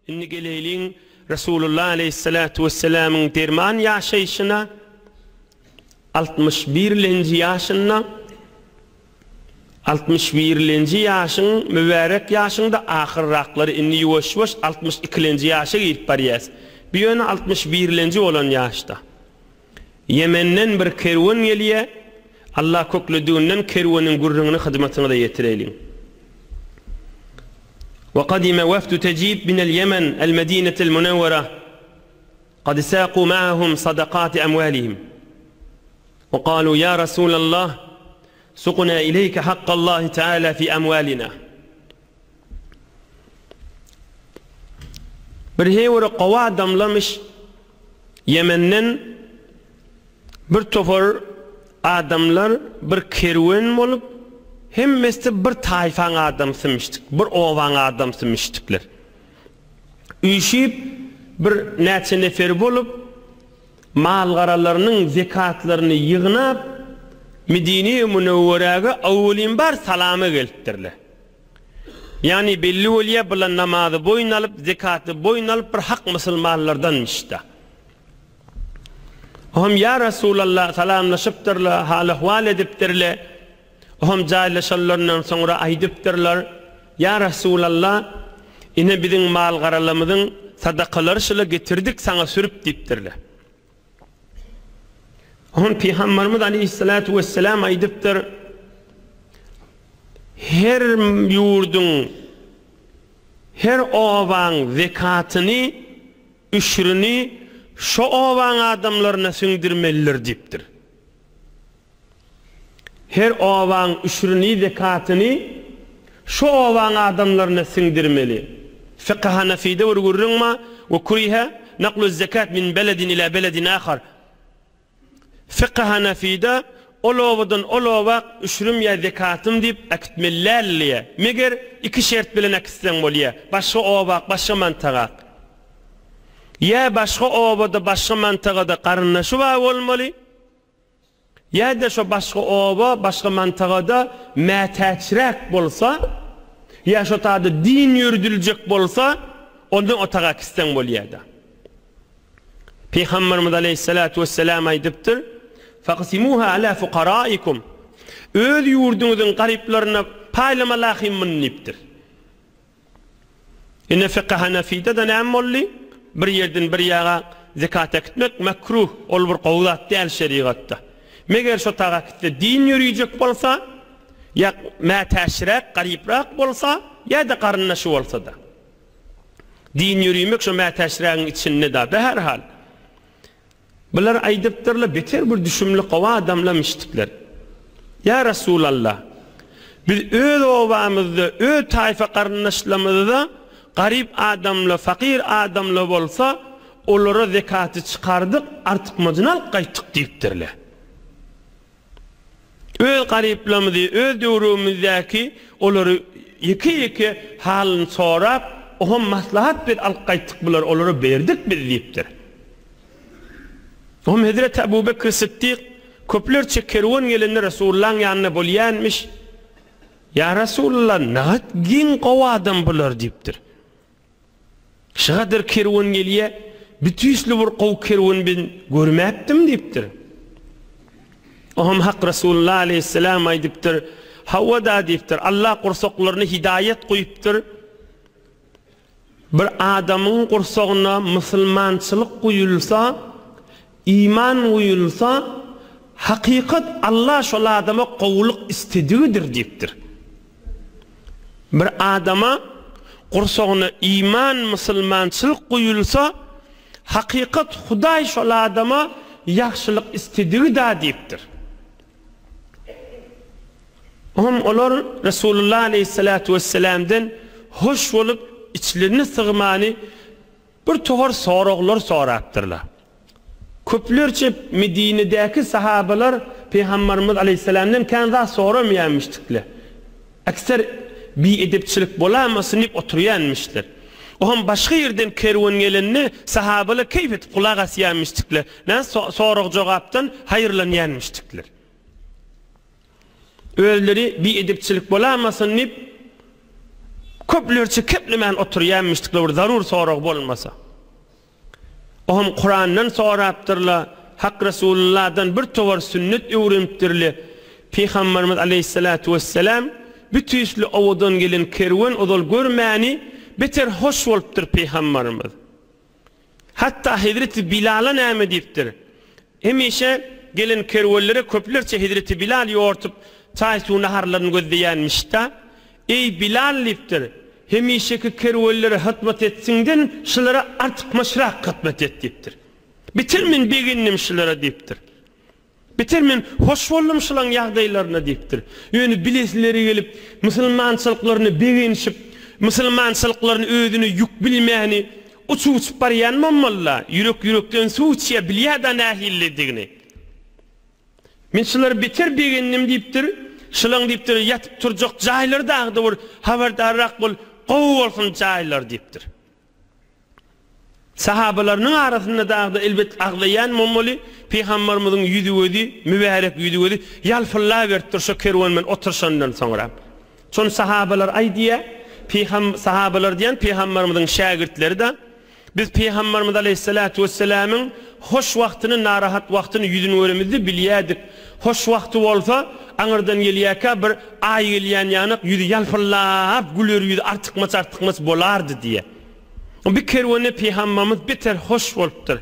inni geleylin Resulullah aleyhissalatu vesselam'ın derman yaşayışına 61. yaşına 61. yaşın mübarek yaşında ahirrakları inni yuvaş 62. yaşa gidip bariyas. Bir yönü 61. olan yaşta. Yemen'den bir kervan geliye Allah koklüdüğünden kervanın gurrunu hizmetine de yetirelim. وقدم وفد تجيب من اليمن المدينة المنورة قد ساقوا معهم صدقات أموالهم وقالوا يا رسول الله سقنا إليك حق الله تعالى في أموالنا. Bir hevre qava adamlamış Yemen'den bir tofor adamlar bir kervan olup hemmesi bir tayfan adam sımıştık, bir ovan adam sımıştıklar. Üşüyüp bir neçe nefer bolup malgaralarının zekatlarını yığınıp Medine-i Münevvere'ye avulin bar salama geliptirler. Yani belli oluya bilen namazı boyun alıp, zekatı boyun alıp bir hak Müslümanlardanmış da. Ohum ya Resulallah salamlaşıptırlar, hal-ahval ediptirler. Ohum caylaşarlarından sonra aydiptirler. Ya Resulallah, yine bizim malgaralarımızın sadakaları şöyle getirdik sana sürüp diptirler. Ohum Peygamberimiz aleyhissalatu vesselam aydiptir. Her yurdun, her ovan zekatını, üşrünü şu ovan adamlarına sündürmeliler diptir. Her ovan üşrünü, zekatını şu ovan adamlarına sündürmeli. Fıkıh Hanefi'de vurgurrunma ve kuriha naklu zekat min beledin ila beledin ahar. Fıkıh Hanefi'de olovadan olova üşrüm ya zekatım deyip akitmellerliye. Meğer iki şert bilen akitsen bolya. Başka ovak, başka mantağak. Ya başka ovada, başka mantağada karınlaşı var olmalı. Ya da şu başka ova, başka mantağada metaçrak bolsa, ya şu tadı din yürüdülecek bolsa, ondan otağa akitsen bolya da. Peygamberimiz aleyhissalatu vesselam aydiptir. فَقْسِمُوهَا عَلَى فُقَرَائِكُمْ Öl yurdunuzun gariplerine paylamalahim münniptir. İnne fıkıh Hanefi'de de ne molli? Bir yerden bir yağa zekat etmek mekruh ol bir qavlat değil şeriatta. Meğer şu tağakitte din yürüyecek bolsa, ya metaşrak, gariprak bolsa, ya da karınnaşı olsa da. Din yürüymek şu metaşrağın içinde de herhal. Bunlar aydiptirler, beter bir düşümlü qava adamlamıştıklar. Ya Resulallah, biz öz ovamızda, öz tayfa qarındaşlarımızda garip adamla, fakir adamla bolsa, onlara zekatı çıkardık, artık macınal qaytık deyiptirler. Öz gariplarımızda, öz devrimizdeki onları iki halini sorap, ohum maslahat bir al qaytık bular, onlara verdik biz deyiptir. Ohum Hazreti Ebu Bekir Sıddık köplerçe kervan geleni Resulullah'ın yanına bolyanmış. Ya Resulullah nahat gin qava adam bular deyiptir. Şahadır kervan geliye bütüslü bir qav kervan ben görmeptim deyiptir. Ohum hak Resulullah aleyhisselam aydiptir. Havada deyiptir. Allah kursaklarını hidayet koyuptir. Bir adamın kursağına Müslümançılık koyulsa, İman uyulsa, hakikat Allah şu adama qavuluk istediğidir deyiptir. Bir adama kursağına iman, Müslümançılık uyulsa, hakikat Huday şu adama yaxşılık istediği da deyiptir. Onlar Resulullah aleyhissalatu vesselam'dan hoş olup içlerini sığmani bir tohar soruqlar soraptırlar. Köplerçe Medine'deki sahabeler Peygamberimiz aleyhisselam'dan kendi soramayanmıştıklar. Akser bir edepçilik bolamasın deyip oturuyanmışlar. Ohum başka yerden kervan gelenini sahabeler keyif etip kulak asyanmıştıklar. Ne soruq cevaptan hayırlanyanmıştıklar. Öyleleri bir edepçilik bolamasın deyip köplerçe keplemen oturýanmışdyklar bir zarur sorag bolmasa. Ohum Kur'an'dan sorapdyrlar, Hak Resulullah'dan bir towar sünnet öwrenipdirli. Peygamberimiz aleyhissalatu vesselam bütüsli owadan gelen kerwen odol görmäni beter hoş bolupdyr Peygamberimiz. Hatta Hazreti Bilal'a näme diýipdir? Hemişe gelen kerwellere köplerçe Hazreti Bilal ýortup çaý suw naharlaryny gözleýänmişde. Ey Bilal diýipdir. Hemişeki kerwellere hytmat etsiňden şulara artykmaşrak hytmat et diýipdir. Bitirmin beginnim şulara diýipdir. Bitirmin hoş boldum şulan ýagdaýlaryna diýipdir. Ýöne bilesleri gelip musulmançylyklaryny beginşip, musulmançylyklaryny özüni ýük bilmäni uçup barýan mamalla, ýürek-ýürekden suwçya bilýär-da nähillidigini. Men şular bitir beginnim diýipdir. Şulan diýipdir, ýatyp turjak jaýlar dagdy bir habardarrak bol, gowy bolsun jaýlar diýipdir. Sahabalarynyň arasynda dagdy elbet aglaýan mommaly Peygamberimiziň ýüzüni, mübarek ýüzüni ýalfylla beripdir şu kerwen men oturşandan soňra. Şonu sahabalar aýdýa, sahabalar diýen Peygamberimizin şagirtleri de biz Peygamberimiz aleyhissalatu vesselam'ın hoş wagtyny, narahat wagtyny ýüzüni göremizdi bilýärdik. Hoş wagty bolsa aňyrdan gelýäkä bir ay gelýän ýanyk ýüzi ýalpyrlap güler ýüzi artykmas bolardy diye. O bir kerwene Peygamberimiz beter hoş bolupdyr.